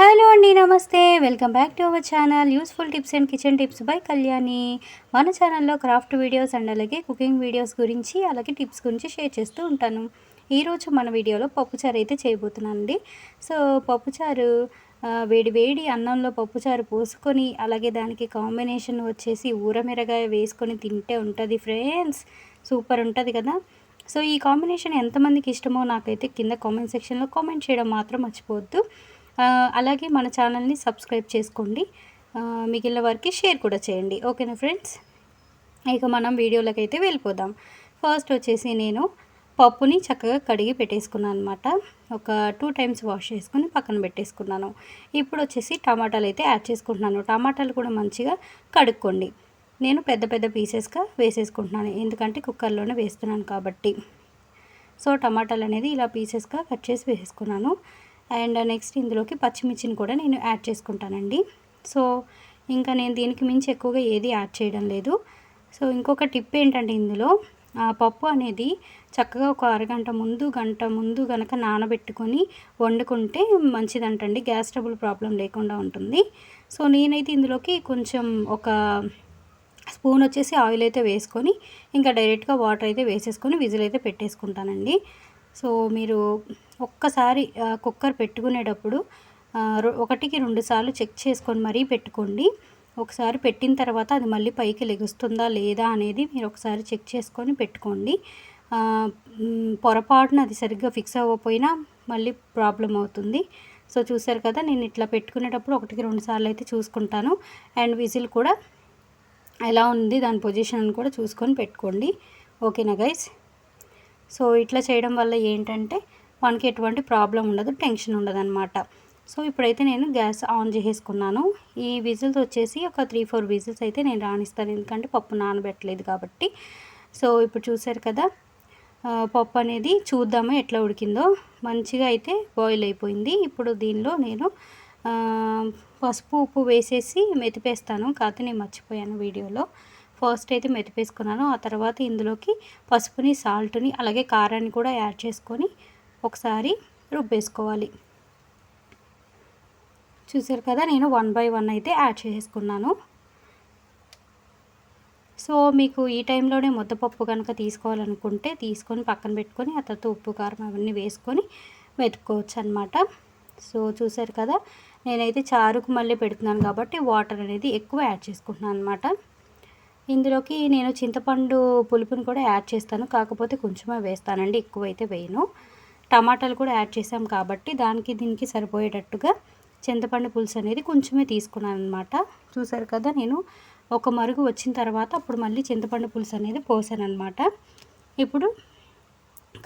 Hello అండి, నమస్తే. Welcome back to our channel useful tips and kitchen tips by Kalyani. మన ఛానల్లో క్రాఫ్ట్ వీడియోస్ అండ్ అలాగే కుకింగ్ వీడియోస్ గురించి అలాగే టిప్స్ గురించి షేర్ చేస్తూ ఉంటాను. ఈరోజు మన వీడియోలో పప్పుచారు అయితే చేయబోతున్నానండి. సో పప్పుచారు వేడి వేడి అన్నంలో పప్పుచారు పోసుకొని అలాగే దానికి కాంబినేషన్ వచ్చేసి ఊరమిరగాయ వేసుకొని తింటే ఉంటుంది ఫ్రెండ్స్. సూపర్ ఉంటుంది కదా. సో ఈ కాంబినేషన్ ఎంతమందికి ఇష్టమో నాకైతే కింద కామెంట్ సెక్షన్లో కామెంట్ చేయడం మాత్రం మర్చిపోవద్దు. అలాగే మన ఛానల్ని సబ్స్క్రైబ్ చేసుకోండి. మిగిలిన వారికి షేర్ కూడా చేయండి. ఓకేనా ఫ్రెండ్స్. ఇక మనం వీడియోలోకి అయితే వెళ్ళిపోదాం. ఫస్ట్ వచ్చేసి నేను పప్పుని చక్కగా కడిగి పెట్టేసుకున్నాను అనమాట. ఒక 2 టైమ్స్ వాష్ చేసుకొని పక్కన పెట్టేసుకున్నాను. ఇప్పుడు వచ్చేసి టమాటాలు అయితే యాడ్ చేసుకుంటున్నాను. టమాటాలు కూడా మంచిగా కడుక్కోండి. నేను పెద్ద పెద్ద పీసెస్గా వేసేసుకుంటున్నాను, ఎందుకంటే కుక్కర్లోనే వేస్తున్నాను కాబట్టి. సో టమాటాలు అనేది ఇలా పీసెస్గా కట్ చేసి వేసేసుకున్నాను. అండ్ నెక్స్ట్ ఇందులోకి పచ్చిమిర్చిని కూడా నేను యాడ్ చేసుకుంటానండి. సో ఇంకా నేను దీనికి మించి ఎక్కువగా ఏది యాడ్ చేయడం లేదు. సో ఇంకొక టిప్ ఏంటంటే ఇందులో పప్పు అనేది చక్కగా ఒక అరగంట ముందు గంట ముందు కనుక నానబెట్టుకొని వండుకుంటే మంచిదంటండి. గ్యాస్ ట్రబుల్ ప్రాబ్లం లేకుండా ఉంటుంది. సో నేనైతే ఇందులోకి కొంచెం ఒక స్పూన్ వచ్చేసి ఆయిల్ అయితే వేసుకొని ఇంకా డైరెక్ట్గా వాటర్ అయితే వేసేసుకొని విజిల్ అయితే పెట్టేసుకుంటానండి. సో మీరు ఒక్కసారి కుక్కర్ పెట్టుకునేటప్పుడు 1కి 2 సార్లు చెక్ చేసుకొని మరీ పెట్టుకోండి. ఒకసారి పెట్టిన తర్వాత అది మళ్ళీ పైకి లెగుస్తుందా లేదా అనేది మీరు ఒకసారి చెక్ చేసుకొని పెట్టుకోండి. పొరపాటున అది సరిగ్గా ఫిక్స్ అవ్వకపోయినా మళ్ళీ ప్రాబ్లం అవుతుంది. సో చూసారు కదా, నేను ఇట్లా పెట్టుకునేటప్పుడు 1కి 2 సార్లు అయితే చూసుకుంటాను. అండ్ విజిల్ కూడా ఎలా ఉంది దాని పొజిషన్ కూడా చూసుకొని పెట్టుకోండి. ఓకేనా గైస్. సో ఇట్లా చేయడం వల్ల ఏంటంటే మనకి ఎటువంటి ప్రాబ్లం ఉండదు, టెన్షన్ ఉండదు అనమాట. సో ఇప్పుడైతే నేను గ్యాస్ ఆన్ చేసేసుకున్నాను. ఈ విజిల్స్ వచ్చేసి ఒక 3-4 విజిల్స్ అయితే నేను రాణిస్తాను, ఎందుకంటే పప్పు నానబెట్టలేదు కాబట్టి. సో ఇప్పుడు చూసారు కదా, పప్పు అనేది చూద్దాము ఎట్లా ఉడికిందో. మంచిగా అయితే బాయిల్ అయిపోయింది. ఇప్పుడు దీనిలో నేను పసుపు ఉప్పు వేసేసి మెతిపేస్తాను, కాకపోతే నేను మర్చిపోయాను వీడియోలో. ఫస్ట్ అయితే మెతిపేసుకున్నాను. ఆ తర్వాత ఇందులోకి పసుపుని, సాల్ట్ని అలాగే కారాన్ని కూడా యాడ్ చేసుకొని ఒకసారి రుబ్బేసుకోవాలి. చూసారు కదా, నేను 1 బై 1 అయితే యాడ్ చేసుకున్నాను. సో మీకు ఈ టైంలోనే ముద్దపప్పు కనుక తీసుకోవాలనుకుంటే తీసుకొని పక్కన పెట్టుకొని ఆ తర్వాత ఉప్పు కారం అవన్నీ వేసుకొని వెతుక్కోవచ్చు అనమాట. సో చూసారు కదా, నేనైతే చారుకు మళ్ళీ పెడుతున్నాను కాబట్టి వాటర్ అనేది ఎక్కువ యాడ్ చేసుకుంటున్నాను అనమాట. ఇందులోకి నేను చింతపండు పులుపుని కూడా యాడ్ చేస్తాను, కాకపోతే కొంచెమే వేస్తానండి, ఎక్కువైతే వేయను. టమాటాలు కూడా యాడ్ చేసాం కాబట్టి దానికి దీనికి సరిపోయేటట్టుగా చింతపండు పులుసు అనేది కొంచెమే తీసుకున్నాను అనమాట. చూసారు కదా, నేను ఒక మరుగు వచ్చిన తర్వాత అప్పుడు మళ్ళీ చింతపండు పులుసు అనేది పోసాను అనమాట. ఇప్పుడు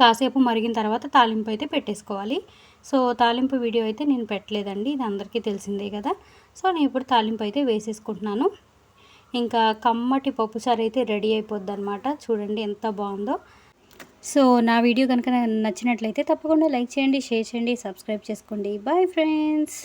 కాసేపు మరిగిన తర్వాత తాలింపు అయితే పెట్టేసుకోవాలి. సో తాలింపు వీడియో అయితే నేను పెట్టలేదండి, ఇది అందరికీ తెలిసిందే కదా. సో నేను ఇప్పుడు తాలింపు అయితే వేసేసుకుంటున్నాను. ఇంకా కమ్మటి పప్పుచారు అయితే రెడీ అయిపోద్ది అనమాట. చూడండి ఎంత బాగుందో. సో నా వీడియో కనుక నచ్చినట్లయితే తప్పకుండా లైక్ చేయండి, షేర్ చేయండి, సబ్స్క్రైబ్ చేసుకోండి. Bye friends.